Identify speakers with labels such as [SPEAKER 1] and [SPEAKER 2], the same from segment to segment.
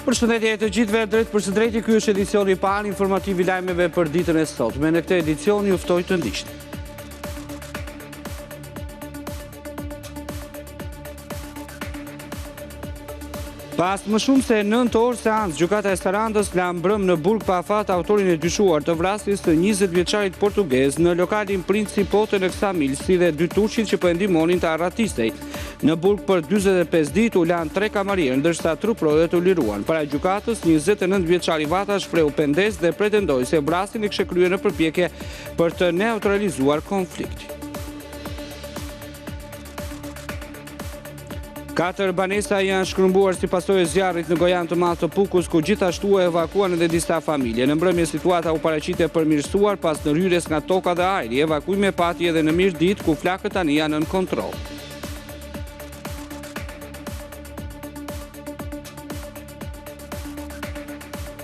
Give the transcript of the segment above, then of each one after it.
[SPEAKER 1] Përshëndetje të gjithëve, drejt për së drejti, ky është edicioni i parë informativ i lajmeve për ditën e sotme. Në këtë edicion ju ftoj të ndiqni. Pas më shumë se 9 orë seancë, gjykata e Sarandës la mbrëm në burg pa afat autorin e dyshuar të vrasjes të 20 vjeçarit portugez në lokalin Principote në Ksamil, si dhe 2 turqit që po e ndihmonin të arratistej. Në burg për 45 ditë u lanë 3 kamarierë, ndërsa truprojet u liruan. Para gjykatës, 29 vjeçari Vata shpreu pendes dhe pretendoi se vrasjen e kishte kryer në përpjekje për të neutralizuar konfliktin. 4 banesa janë shkrumbuar si pasojë e zjarrit në gojan të madh të Pukus, ku gjithashtu e evakuan edhe disa familje. Në mbrëmje situata u paraqit e përmirësuar pas ndërhyrjes nga toka dhe ajri. Evakuimi pati edhe në mirëditë, ku flakët tani janë nën kontroll.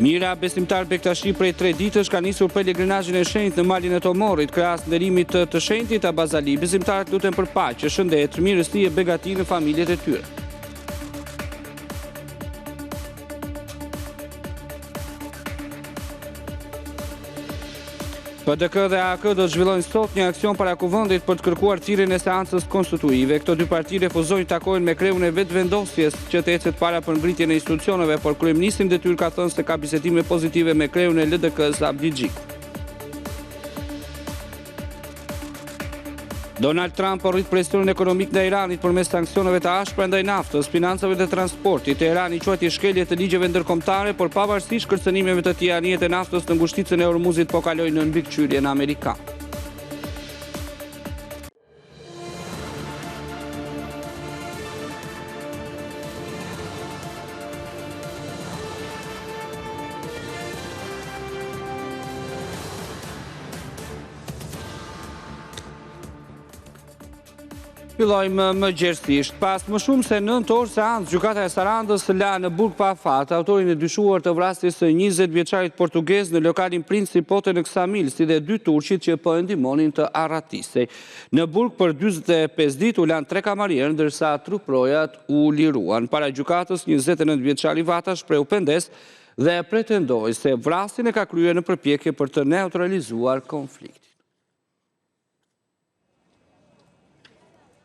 [SPEAKER 1] Mira besimtar Bektashi prej 3 ditësh ka nisur pelegrinazhin e shenjtë në malin e Tomorit, krahas nderimit të shenjtit Abazali. Besimtarët luten për paqe, shëndet, mirësi e begati në familjet e tyre. PDK dhe AK do të zhvillojnë sot një aksion para kuvendit për të kërkuar thirrjen e seancës konstitutive. Këto dy parti refuzojnë të takojnë me kreun e vetvendosjes që të ecet para për ngritjen e institucioneve, por kryeministri Detyr ka thënë se ka bisedime pozitive me kreun e LDK-s Abdi Xhiku. Donald Trump po rrit presionin ekonomik ndaj Iranit përmes sanksioneve të ashpra ndaj naftës, financave dhe transportit. Teherani quajti shkelje të ligjeve ndërkombëtare, por pavarësisht kërcënimeve të tjera, anijet e naftës në ngushticën e Ormuzit po kalojnë në mbikëqyrjen amerikane. Fillojmë më gjerësisht. Pas më shumë se 9 orë seancë, gjykata e Sarandës la në burg pa afat autorin e dyshuar të vrasjes së 20 vjeçarit portugez në lokalin Principote në Ksamil, si dhe 2 turqit që po e ndihmonin të arratistej. Në burg për 45 ditë u lanë 3 kamarierë, ndërsa truprojat u liruan. Para gjykatës, 29 vjeçari Vata shpreu pendes dhe pretendoi se vrasjen e ka kryer në përpjekje për të neutralizuar konfliktin.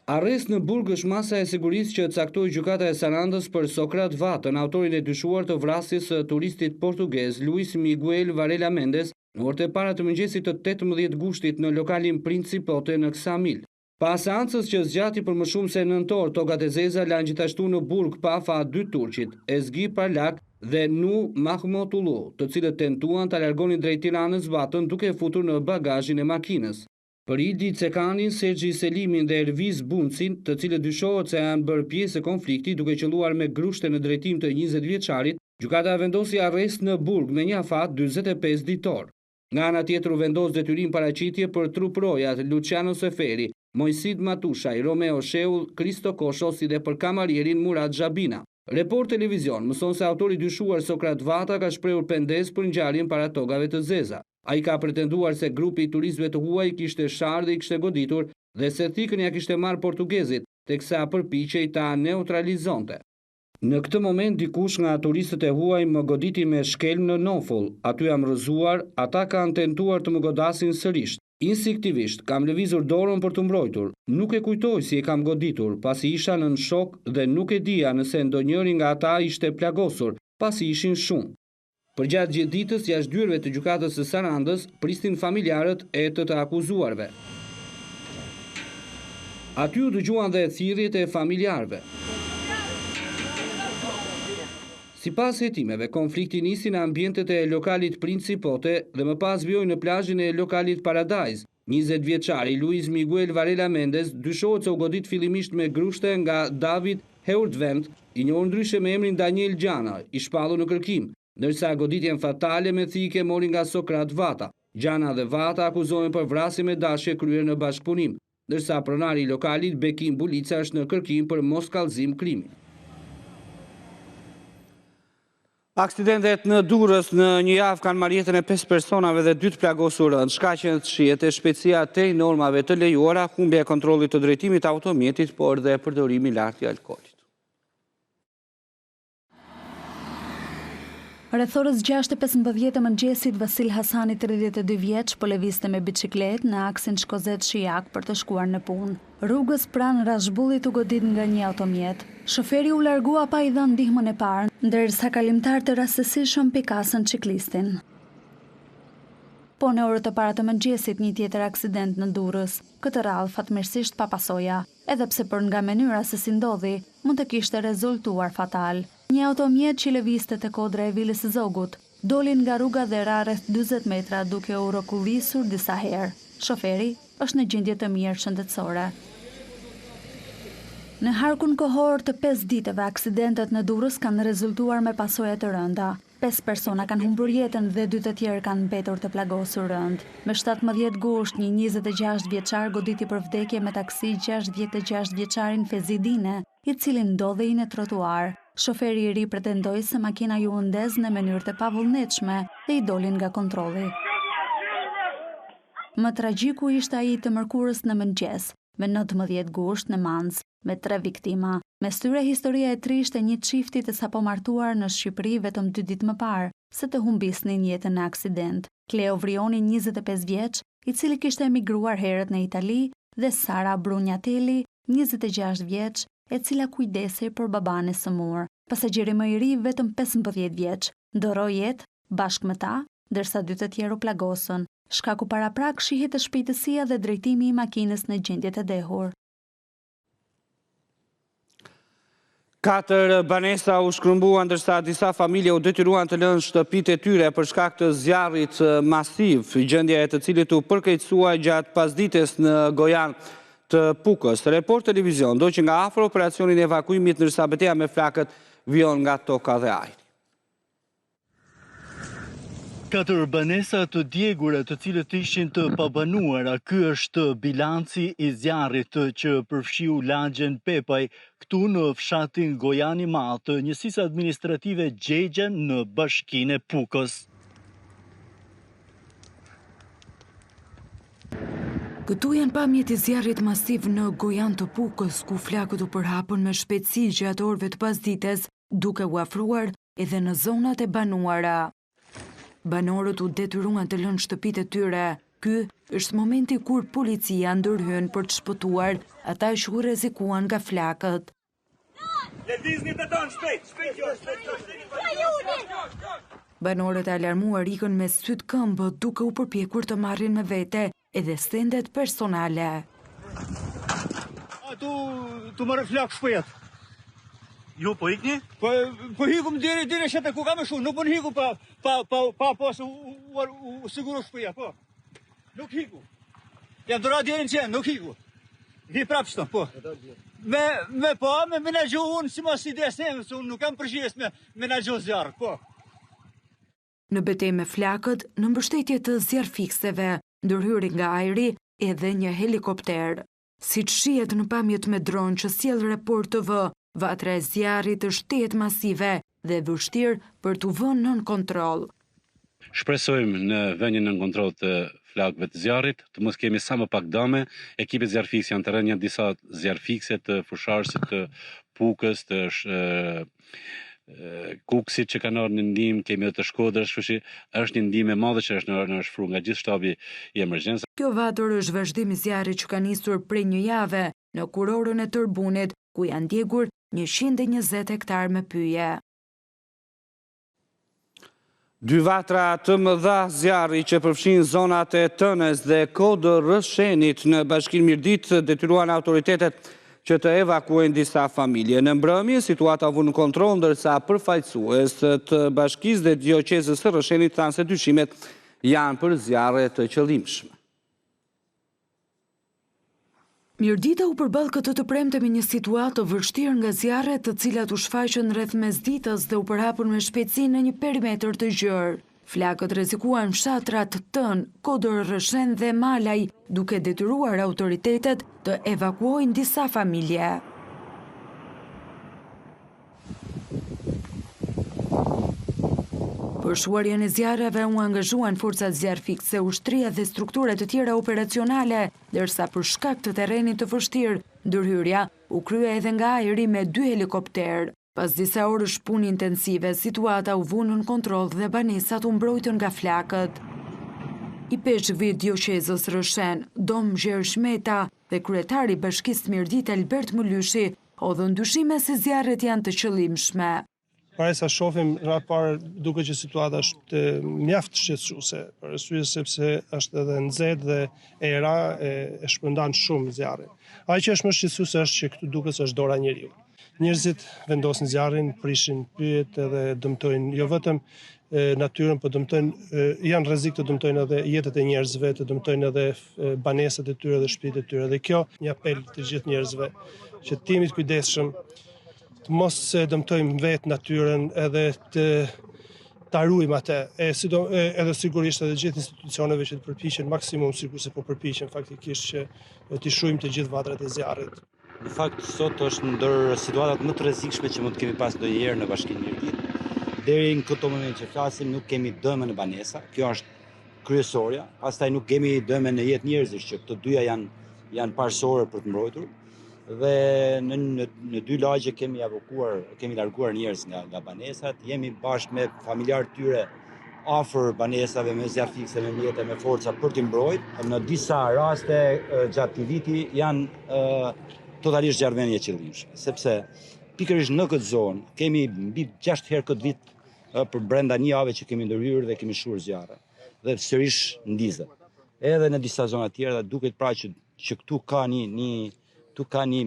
[SPEAKER 1] Arrest në burg është masa e sigurisë që caktoi gjykata e Sarandës për Sokrat Vatën, autorin e dyshuar të vrasjes së turistit portugez Luis Miguel Varela Mendes, në orët e para të mëngjesit të 18 gushtit në lokalin Principote në Ksamil. Pas seancës që zgjati për më shumë se 9 orë, tokat e zeza lanë gjithashtu në burg pa afat 2 turqit, Ezgi Parlak dhe Nu Mahmotullu, të cilët tentuan të largonin drejt Tiranës Vatën duke futur në bagazhin e makinës. Për Ildi Cekanin, Sergji Selimin dhe Erviz Buncin, të cilët dyshohet se janë bërë pjesë e konfliktit duke qelluar me grushte në drejtim të 20 vjeçarit, gjykata vendosi arrest në burg me një afat 45 ditor. Nga ana tjetër u vendos detyrim paraqitje për truprojat Luciano Seferi, Mojsid Matushaj, Romeo Sheull, Kristo Kosho, si dhe për kamarierin Murat Xhabina. Report Televizion mëson se autori dyshuar Sokrat Vata ka shprehur pendes për ngjarjen para tokave të zeza. Ai ka pretenduar se grupi i turistëve të huaj kishte sharë dhe i kishte goditur dhe se thikën ja kishte marrë portugezit, teksa përpiqej ta neutralizonte. Në këtë moment dikush nga turistët e huaj më goditi me shkelm në nofull. Aty jam rrëzuar, ata kanë tentuar të më godasin sërish. Instinktivisht kam lëvizur dorën për të mbrojtur. Nuk e kujtoj si e kam goditur, pasi isha nën shok dhe nuk e dija nëse ndonjëri nga ata ishte plagosur, pasi ishin shumë. Përgjatë gjithë ditës, jashtë dyerve të gjykatës së Sarandës, pristin familjarët e të akuzuarve. Aty u dëgjuan dhe thirrjet e familjarëve. Sipas hetimeve, konflikti nisi në ambientet e lokalit Principote dhe më pas vjoi në plazhin e lokalit Paradise. 20 vjeçari Luis Miguel Varela Mendes dyshohet se u godit fillimisht me grushte nga David Heurdvent, i njohur ndryshe me emrin Daniel Gjana, i shpallur në kërkim, ndërsa goditjen fatale me thike mori nga Sokrat Vata. Gjana dhe Vata akuzohen për vrasje me dashje kryer në bashkëpunim, ndërsa pronari i lokalit Bekim Bulica është në kërkim për mos kallëzim krimi. Aksidentet në Durrës në një javë kanë marrë jetën e 5 personave dhe 2 të plagosur rënd. Shkaqen shihet e shpejtësia tej normave të lejuara, humbja e kontrollit të drejtimit të automjetit, por dhe përdorimi i lartë i alkoolit.
[SPEAKER 2] Rreth orës 6:15 të mëngjesit, Vasil Hasani, 32 vjeç, po lëvizte me biçikletë në aksin Shkozet-Shijak për të shkuar në punë. Rrugës pranë Rashbullit u godit nga një automjet. Shoferi u largua pa i dhënë ndihmën e parë, ndërsa kalimtarët rastësishëm pikasën ciklistin. Po në orët e para të mëngjesit, një tjetër aksident në Durrës. Këtë radhë fatmirësisht pa pasoja, edhe pse për nga mënyra se si ndodhi, mund të kishte rezultuar fatal. Një automjet që lëvizte te kodra e Vilës së Zogut dolin nga rruga dhe ra rreth 40 metra duke u rrokullisur disa herë. Shoferi është në gjendje të mirë shëndetësore. Në harkun kohor të 5 ditëve, aksidentet në Durrës kanë rezultuar me pasoja të rënda. 5 persona kanë humbur jetën dhe 2 të tjerë kanë mbetur të plagosur rënd. Me 17 gusht, një 26 vjeçar goditi për vdekje me taksi 66 vjeçarin Fezidine, i cili ndodhej në trotuar. Shoferi i ri pretendoi se makina ju ndez në mënyrë të pavullnetshme dhe i dolin nga kontrolli. Më tragjiku ishte ai të mërkurës në mëngjes, me 19 gusht në Manz, me 3 viktima. Me styre historia e trisht e një çifti të sapo martuar në Shqipëri vetëm 2 ditë më parë, se të humbisnin jetën në aksident. Cleo Vrioni, 25 vjeç, i cili kishte emigruar herët në Itali, dhe Sara Brunjatelli, 26 vjeç, e cila kujdesej për baban e sëmur. Pasagjeri më i ri, vetëm 15 vjeç, ndoroi jetë bashkë me ta, ndërsa 2 të tjerë u plagosën. Shkaku paraprak shihet të shpejtësia dhe drejtimi i makinës në gjendje të dehur.
[SPEAKER 1] 4 banesa u shkrumbuan, ndërsa disa familje u detyruan të lënë shtëpitë e tyre për shkak të zjarrit masiv, gjendja e të cilit u përkeqësua gjatë pasdites në Gojan të Pukës. Report televizion do që nga afër operacionin e evakuimit, ndërsa betejë me flakët vijon nga toka dhe ajri.
[SPEAKER 3] 4 banesa të djegura, të cilët ishin të pabanuara. Ky është bilanci i zjarrit që përfshiu lagjen Pepaj këtu në fshatin Gojani Madh të njësisë administrative Gjegjen në bashkinë e Pukës.
[SPEAKER 4] Këtu janë pamjet e zjarrit masiv në Gojan të Pukës, ku flakët u përhapën me shpejtësi gjatë orëve të pasdites, duke u afruar edhe në zonat e banuara. Banorët u detyruan të lënë shtëpitë e tyre. Ky është momenti kur policia ndërhyn për të shpëtuar ata që u rrezikuan nga flakët.
[SPEAKER 5] Lëvizni beton, shpejt.
[SPEAKER 4] Banorët e alarmuar ikën me syt këmbë duke u përpjekur të marrin me vete edhe stendet personale.
[SPEAKER 3] Tu marrë flak shpejt.
[SPEAKER 5] Ju po ikni?
[SPEAKER 3] Po hikum deri shete ku kam shumë, nuk po hiku pa pas u siguro shpejt, po. Nuk hiku. Jam dora deri në qenë, nuk hiku. Vi prap shto, po. Me menaxhu unë si mos ides ne, se unë nuk kam përgjegjës me menaxhu zjarr, po.
[SPEAKER 4] Në betejë me flakët, në mbështetje të zjarrfikseve, ndërhyri nga ajri edhe një helikopter. Siç shihet në pamjet me dron që sjell Report TV, vatra e zjarrit është tetë masive dhe vështirë për t'u vënë nën kontroll.
[SPEAKER 6] Shpresojmë në vënien nën kontroll të flakëve të zjarrit, të mos kemi sa më pak dëme. Ekipet zjarrfiks janë të rënë, janë disa zjarrfikse të fusharësit të Pukës, të Kukësit që kanë ardhur në ndihmë, kemi edhe të Shkodrës, kështu që është një ndihmë e madhe që është shfruar nga gjithë shtabi i emergjencës.
[SPEAKER 4] Kjo vatur është vazhdim i zjarrit që ka nisur prej një jave në kurorën e Tërbunit, ku janë djegur 120 hektar me pyje.
[SPEAKER 1] 2 vatra të mëdha zjarri që përfshin zonat e Tënës dhe Kodër Rëshenit në Bashkinë Mirdit detyruan autoritetet që të evakuojnë disa familje. Në mbrëmje, situata vu në kontroll, ndërsa përfaqësues të bashkisë dhe dioqezës së Rëshenit thanë se dyshimet janë për zjarre të qëllimshme.
[SPEAKER 4] Mirdita u përball këtë të premte me një situatë të vështirë nga zjarret të cilat u shfaqën rreth mesditës dhe u përhapën me shpejtësi në një perimetër të gjerë. Flakët rrezikuan fshatrat Tën, Kodër Rëshen dhe Malaj, duke detyruar autoritetet të evakuojnë disa familje. Për shuarjen e zjarreve u angazhuan forcat zjarrfikse, ushtria dhe struktura të tjera operacionale, ndërsa për shkak të terrenit të vështirë, ndërhyrja u krye edhe nga ajri me 2 helikopter. Pas disa orësh punë intensive, situata u vu nën kontroll dhe banesat u mbrojtën nga flakët. I peshqve dioqezës Rëshen, Dom Gjershmeta dhe kryetari i Bashkisë Mirdit Albert Mëlyshi hodhën dyshime se zjarret janë të qëllimshme.
[SPEAKER 7] Para sa shohim rahat parë duke që situata është mjaft shqetësuese, për arsye sepse është edhe nxehtë dhe era e shpërndan shumë zjarrin. Ajo që është më shqetësuese është që këtu duket se është dora e njeriu. Njerëzit vendosin zjarrin, prishin pyet edhe dëmtojnë jo vetëm natyrën, por dëmtojnë janë rrezik të dëmtojnë edhe jetët e njerëzve, të dëmtojnë edhe banesat e tyre dhe shtëpitë e tyre. Dhe kjo një apel të gjithë njerëzve që të jemi të kujdesshëm, mos se dëmtojmë vetë natyrën edhe të ruajmë atë, edhe sigurisht edhe gjithë institucioneve që të përpiqen maksimum sikurse po përpiqen faktikisht që të shuajmë të gjithë vatrat e zjarrit.
[SPEAKER 8] Në fakt sot është ndër situatat më të rrezikshme që mund të kemi pas ndonjëherë në Bashkinë Mirdit. Deri në këtë moment që flasim nuk kemi dëme në banesa, kjo është kryesorja, pastaj nuk kemi dëme në jetë njerëzish që këto dyja janë parsorë për të mbrojtur. Dhe në dy lagje kemi larguar njerëz nga banesat, jemi bashkë me familjarët tyre afër banesave me zjarr fikse, me mjete, me forca për t'i mbrojtur. Në disa raste gjatë këtij viti janë totalisht zjarrvënie e qëllimshme, sepse pikërisht në këtë zonë kemi mbi 6 herë këtë vit për brenda një jave që kemi ndërhyrë dhe kemi shurë zjarre dhe sërish ndizet. Edhe në disa zona tjera duket pra që këtu ka një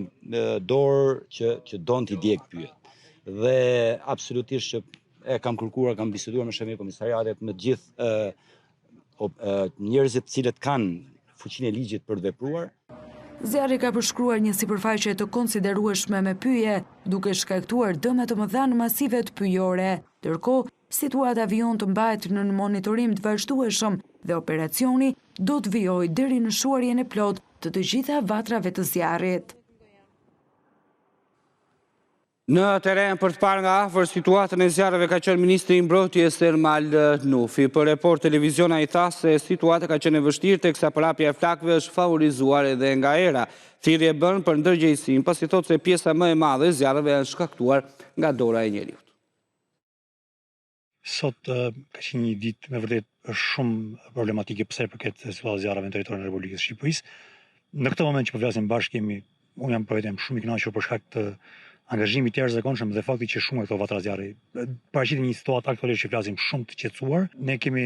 [SPEAKER 8] dorë që don t'i djeg pyet. Dhe absolutisht që kam kërkuar, kam biseduar me shefin e komisariatet, me gjithë njerëzit cilët kanë fuqinë e ligjit për të vepruar.
[SPEAKER 4] Zjarri ka përshkruar një sipërfaqe të konsiderueshme me pyje, duke shkaktuar dëme të mëdha në masivet pyjore. Ndërkohë, situata vijon të mbahet në monitorim të vazhdueshëm dhe operacioni do të vijojë deri në shuarjen e plotë të gjitha vatrave të zjarrit.
[SPEAKER 1] Në teren për të parë nga afër situatën e zjarreve ka qenë ministri i mbrojtjes Ermal Nufi. Për report televizion ai tha se situata ka qenë e vështirë teksa përhapja e flakëve është favorizuar edhe nga era. Thirrje bën për ndërgjegjësinë, pasi thotë se pjesa më e madhe e zjarreve janë shkaktuar nga dora e njeriut.
[SPEAKER 9] Sot ka qenë një ditë me vërtet shumë problematike pse përket situatës zjarreve në territorin e Republikës së Shqipërisë. Në këtë moment që po flasim bashkë unë jam për vetëm shumë i kënaqur për shkak të angazhimit të jashtëzakonshëm dhe fakti që shumë këto vatra zjarri paraqitet një situatë aktualisht që flasim shumë të qetësuar. Ne kemi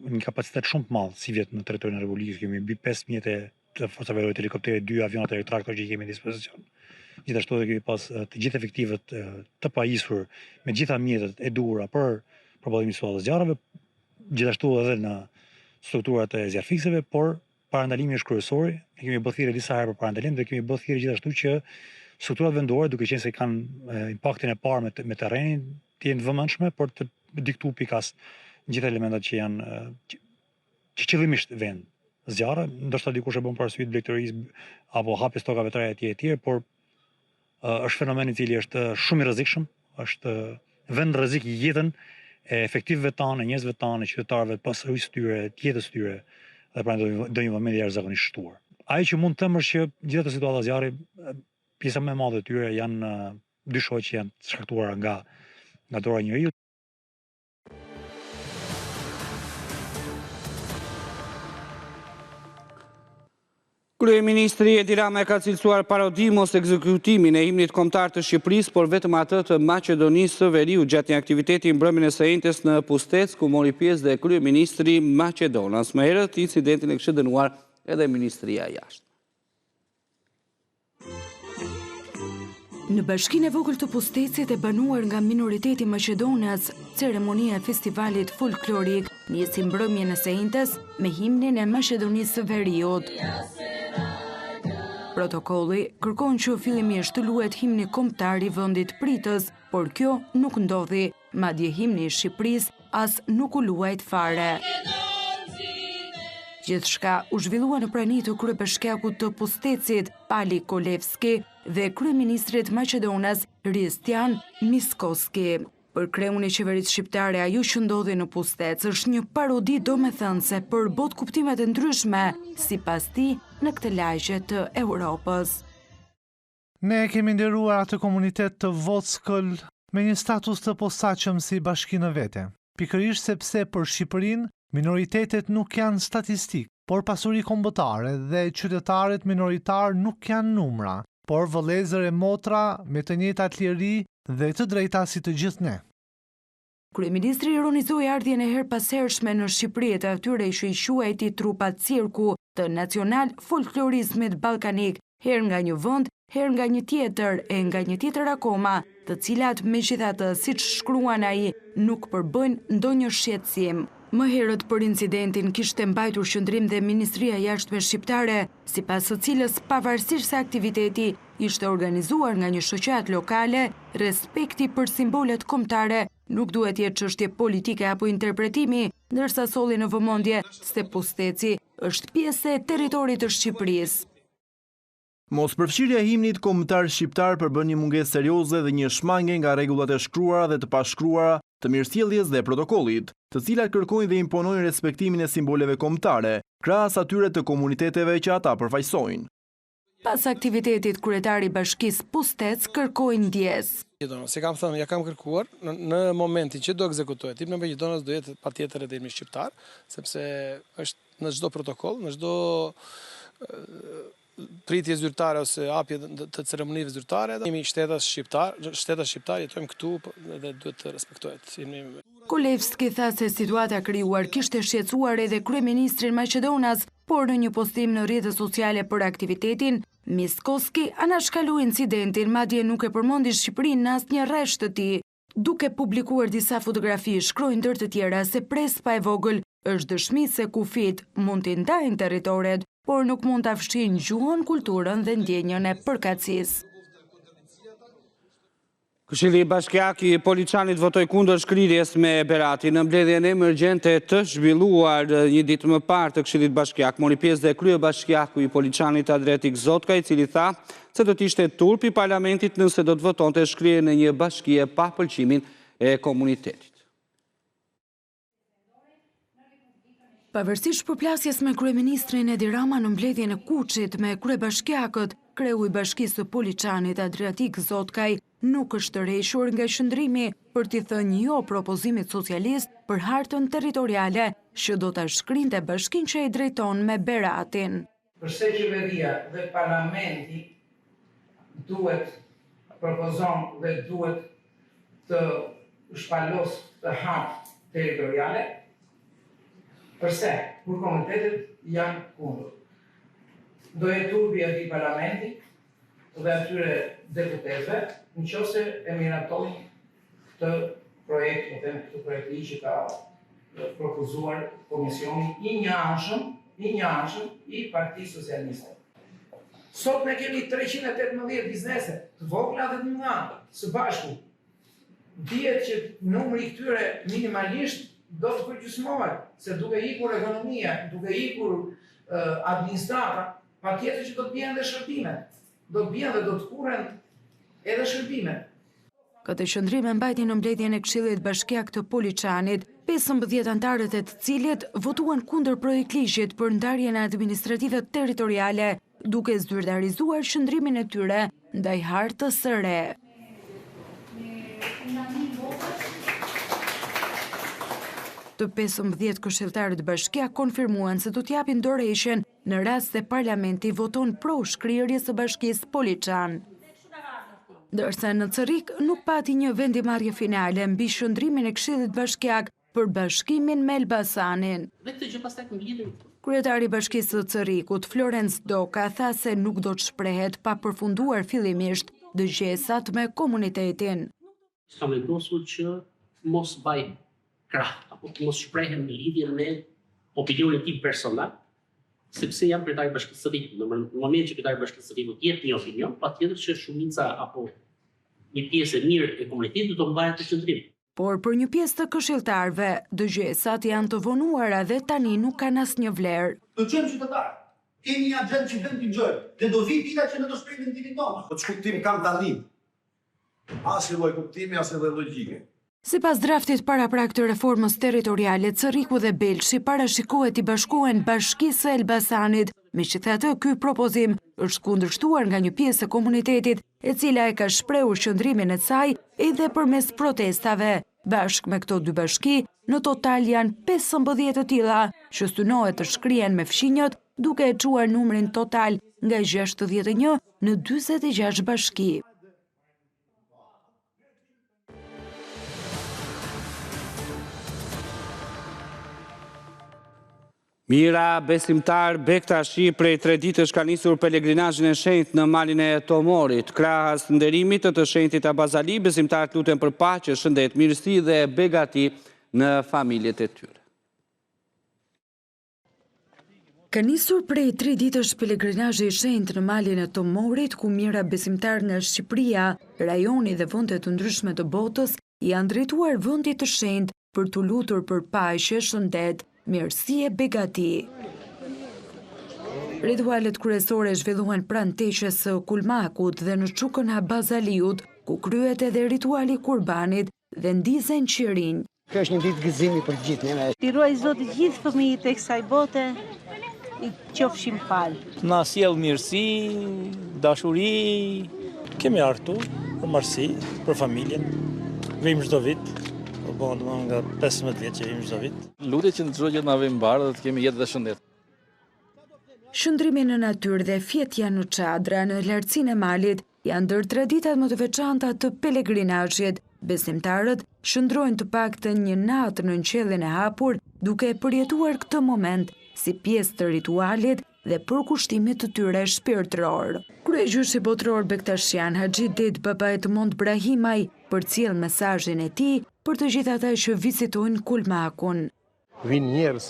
[SPEAKER 9] një kapacitet shumë të madh si vjet në territorin e Republikës, kemi mbi 5 mjete të forcave aerore, helikoptere, 2 avionat e traktor që kemi në dispozicion. Gjithashtu kemi pas të gjithë efektivet të pajisur me gjitha mjetet e duhura për përballëmin e situatës zjarreve, gjithashtu edhe në strukturat e zjarrfikseve, por parandalimi është kryesor. Ne kemi bërë thirrje disa herë për parandalim dhe kemi bërë thirrje gjithashtu që strukturat vendore, duke qenë se kanë impaktin e parë me terrenin, të jenë vëmendshme, por të diktuar pikas gjithë elementat që janë që qëllimisht vend zjarre, ndoshta dikush e bën për arsye të blegtërisë apo hapjes tokave të reja etj, por është fenomen i cili është shumë i rrezikshëm, është vend rrezik i jetën e efektivëve tanë, e njerëzve tanë, e qytetarëve pas rrugës tyre, të jetës tyre, dhe pra do një vëmendje jashtëzakonisht shtuar. Ai që mund të them është që gjithë ato situata zjarri, pjesa më e madhe e tyre janë dy shoqë që janë shkaktuar nga dora e njeriut.
[SPEAKER 1] Kryeministri Edi Rama ka cilësuar parodimos ekzekutimin e himnit kombëtar të Shqipërisë, por vetëm atë të Maqedonisë së Veriut gjatë një aktiviteti mbrëmjen e së njëjtës në Pustec, ku mori pjesë dhe kryeministri Maqedonas. Më herët incidentin e kishte dënuar edhe Ministria e Jashtme.
[SPEAKER 4] Në bashkinë e vogël të Pustecit e banuar nga minoriteti Maqedonas, ceremonia e festivalit folklorik nisi mbrëmjen e së njëjtës me himnin e Maqedonisë së Veriut. Protokolli kërkon që fillimisht të luhet himni kombëtar i vendit pritës, por kjo nuk ndodhi, madje himni i Shqipërisë as nuk u luajt fare. Gjithçka u zhvillua në prani të kryebashkiakut të Pustecit, Pali Kolevski, dhe kryeministrit Maqedonas Hristian Miskoski. Për kreun e qeverisë shqiptare, ajo që ndodhi në Pustec është një parodi domethënëse për botë kuptimet e ndryshme, sipas tij në këtë lagje të Europës.
[SPEAKER 10] Ne kemi nderuar atë komunitet të Vockël me një status të posaçëm si bashki në vete. Pikërisht sepse për Shqipërinë minoritetet nuk janë statistik, por pasuri kombëtare dhe qytetarët minoritar nuk janë numra, por vëllezër e motra me të njëjtat liri dhe të drejta si të gjithë ne.
[SPEAKER 4] Kryeministri ironizoi ardhjen e herpashershme në Shqipëri të atyre që i quajti trupat cirku të nacional folklorizmit ballkanik, herë nga një vend, herë nga një tjetër e nga një tjetër akoma, të cilat megjithatë siç shkruan ai nuk përbëjnë ndonjë shqetësim. Më herët për incidentin kishte mbajtur qendrim dhe Ministria e Jashtme shqiptare, sipas së cilës pavarësisht se aktiviteti ishte organizuar nga një shoqat lokale, respekti për simbolet kombëtare nuk duhet jetë çështje politike apo interpretimi, ndërsa solli në vëmendje se Pusteci është pjesë e territorit të Shqipërisë.
[SPEAKER 11] Mos përfshirja e himnit kombëtar shqiptar përbën një mungesë serioze dhe një shmange nga rregullat e shkruara dhe të pashkruara të mirësjelljes dhe protokollit, të cilat kërkojnë dhe imponojnë respektimin e simboleve kombëtare, krahas atyre të komuniteteve që ata përfaqësojnë.
[SPEAKER 4] Pas aktivitetit, kryetari i bashkisë Pustec kërkoi ndjes.
[SPEAKER 12] Si kam thënë, ja kam kërkuar, në momentin që do ekzekutohet, himni Maqedonisë do jetë patjetër edhe himni shqiptar, sepse është në çdo protokoll, në çdo pritje zyrtare ose hapje të ceremonive zyrtare, jemi shtetas shqiptar, jetojmë këtu dhe duhet të respektohet.
[SPEAKER 4] Kolevski tha se situata krijuar kishte shqetësuar edhe kryeministrin Maqedonas, por në një postim në rrjetet sociale për aktivitetin, Miskoski anashkaloi incidentin, madje nuk e përmendi Shqipërinë në asnjë rresht të tij. Duke publikuar disa fotografi, shkroi ndër të tjera se Prespa e vogël është dëshmi se kufit mund t'i ndajnë territoret, por nuk mund ta fshin gjuhën, kulturën dhe ndjenjën e përkatësisë.
[SPEAKER 1] Këshilli Bashkiak i Poliçanit votoi kundër shkrirjes me Berati. Në mbledhjen emergjente të zhvilluar një ditë më parë të Këshillit Bashkiak, mori pjesë dhe kryebashkiaku i Poliçanit Adretik Zotka, i cili tha se do të ishte turp i parlamentit nëse do të votonte shkrirjen e një bashkie pa pëlqimin e komunitetit.
[SPEAKER 4] Pavarësisht përplasjes me kryeministrin Edi Rama në mbledhjen e Kuçit me kryebashkiakët, kreu i bashkisë së Poliçanit Adriatik Zotkaj nuk është të rreshur nga qëndrimi për t'i thënë jo propozimit socialist për hartën territoriale që do ta shkrinte bashkinë që i drejton me Beratin.
[SPEAKER 13] Përse qeveria dhe parlamenti duhet propozon dhe duhet të shpalos të hartë territoriale, përse kur komunitetet janë kundër. Do jetë turpi atij parlamenti dhe atyre deputetëve, nëse e miratojnë këtë projekt, këtë projekt ligj që ka propozuar Komisioni i njëanshëm i Partisë Socialiste. Sot ne kemi 318 biznese, të vogla dhe të mëdha, së bashku. Dihet që numri i këtyre minimalisht do të përgjysmohet, se duke ikur ekonomia, duke ikur administrata, patjetër që do të bien dhe shërbimet. Do të bien dhe do të kurren edhe shërbimet.
[SPEAKER 4] Këtë qëndrim e mbajti në mbledhjen e Këshillit Bashkiak të Poliçanit, 15 antarët e të cilët votuan kundër projektligjit për ndarjen administrative territoriale, duke zyrtarizuar qëndrimin e tyre ndaj hartës së re. Të 15 këshilltarët bashkiak konfirmuan se do t'japin dorëheqjen në rast se parlamenti voton pro shkrirjes së bashkisë Poliçan. Ndërsa në Cërik nuk pati një vendimarrje finale mbi qëndrimin e Këshillit Bashkiak për bashkimin me Elbasanin. Kryetari i Bashkisë së Cërikut, Florence Doka, tha se nuk do të shprehet pa përfunduar fillimisht dëgjesat me komunitetin.
[SPEAKER 14] Kam vendosur që mos baj krah, apo të mos shprehen në lidhje me opinionin tim personal, sepse jam kryetari i Bashkisë së Cërikut. Në moment që kryetari i Bashkisë së Cërikut jep një opinion, patjetër që shumica apo një pjesë e mirë e komunitetit do mbahet të qëndrim.
[SPEAKER 4] Por për një pjesë të këshilltarëve, dëgjesat janë të vonuara dhe tani nuk kanë asnjë vlerë.
[SPEAKER 15] Do të qenë qytetar. Kemi një agent që vend t'i gjojë, dhe do vi pika që në do shprejnë vendimin tonë. Po që kuptim kam dalim. Asnjë lloj kuptimi, asnjë lloj logjike.
[SPEAKER 4] Sipas draftit paraprak të reformës territoriale, Cëriku dhe Belshi parashikohet i bashkohen Bashkisë së Elbasanit Megjithatë, ky propozim është kundërshtuar nga një pjesë e komunitetit, e cila e ka shprehur qëndrimin e saj edhe përmes protestave. Bashkë me këto dy bashki, në total janë 15 të tilla që synohet të shkrihen me fshinjët, duke e çuar numrin total nga 61 në 46 bashki.
[SPEAKER 1] Mira besimtar Bektashi prej 3 ditësh ka nisur pelegrinazhin e shenjtë në malin e Tomorit. Krahas nderimit të shenjtit Abazali, besimtarët luten për paqe, shëndet, mirësi dhe begati në familjet e tyre.
[SPEAKER 4] Ka nisur prej 3 ditësh pelegrinazhi i shenjtë në malin e Tomorit, ku mira besimtar nga Shqipëria, rajoni dhe vende të ndryshme të botës janë drejtuar vendit të shenjtë për të lutur për paqe, shëndet, mirësi e begati. Ritualet kryesore zhvilluan pranë teqes së Kulmakut dhe në çukën e Abazaliut, ku kryhet edhe rituali kurbanit dhe ndizen qirinj.
[SPEAKER 16] Kjo është një ditë gëzimi për gjithë ne. I ruaj Zoti gjithë fëmijët e kësaj bote, i qofshim falë.
[SPEAKER 17] Na sjell mirësi, dashuri, kemi artur për marrësi, për familjen. Vim çdo vit. Nga 15 vjetë që vim çdo vit.
[SPEAKER 18] Lutet që në çdo gjë na vim mbar dhe të kemi jetë dhe shëndet.
[SPEAKER 4] Shëndrimi në natyrë dhe fjetja në çadra në lartësinë e malit janë ndër traditat më të veçanta të pelegrinazhit. Besimtarët shndrojnë të paktën një natë në qiellin e hapur, duke përjetuar këtë moment si pjesë të ritualit dhe përkushtimit të tyre shpirtëror. Kryegjyshi botror Bektashian Haxhi Det Baba Edmond Brahimaj përcjell mesazhin e tij për të gjithë ata që vizitojnë Kulmakun.
[SPEAKER 19] Vinë njerëz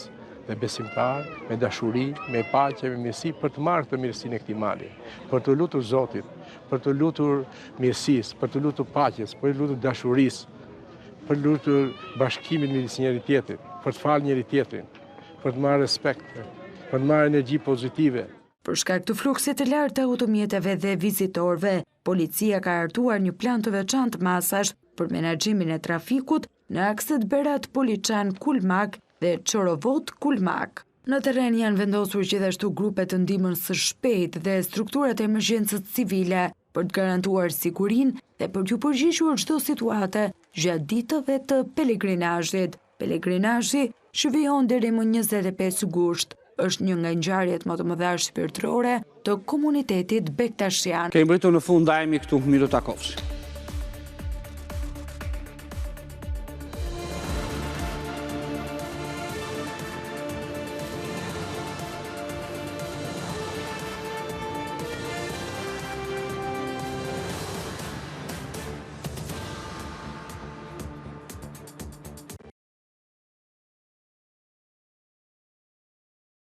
[SPEAKER 19] dhe besimtar me dashuri, me paqe, me mirësi për të marrë të mirësinë e këtij mali, për të lutur Zotit, për të lutur mirësisë, për të lutur paqes, për të lutur dashurisë, për të lutur bashkimin midis njëri tjetrit, për të falë njëri tjetrin, për të marrë respekt, për të marrë energji pozitive.
[SPEAKER 4] Për shkak të fluksit të lartë të automjeteve dhe vizitorëve, policia ka hartuar një plan të veçantë masash për menaxhimin e trafikut në akset Berat Poliçan Kulmak dhe Çorovod Kulmak. Në terren janë vendosur gjithashtu grupe të ndihmës së shpejtë dhe strukturat e emergjencës civile për të garantuar sigurinë dhe për t'u përgjigjur çdo situate gjatë ditëve të pelegrinazhit. Pelegrinazhi që vijon deri më 25 gusht është një nga ngjarjet më të mëdha shpirtërore të komunitetit Bektashian.
[SPEAKER 1] Kemi mbritur në fund, ndajemi këtu, miru takofshi.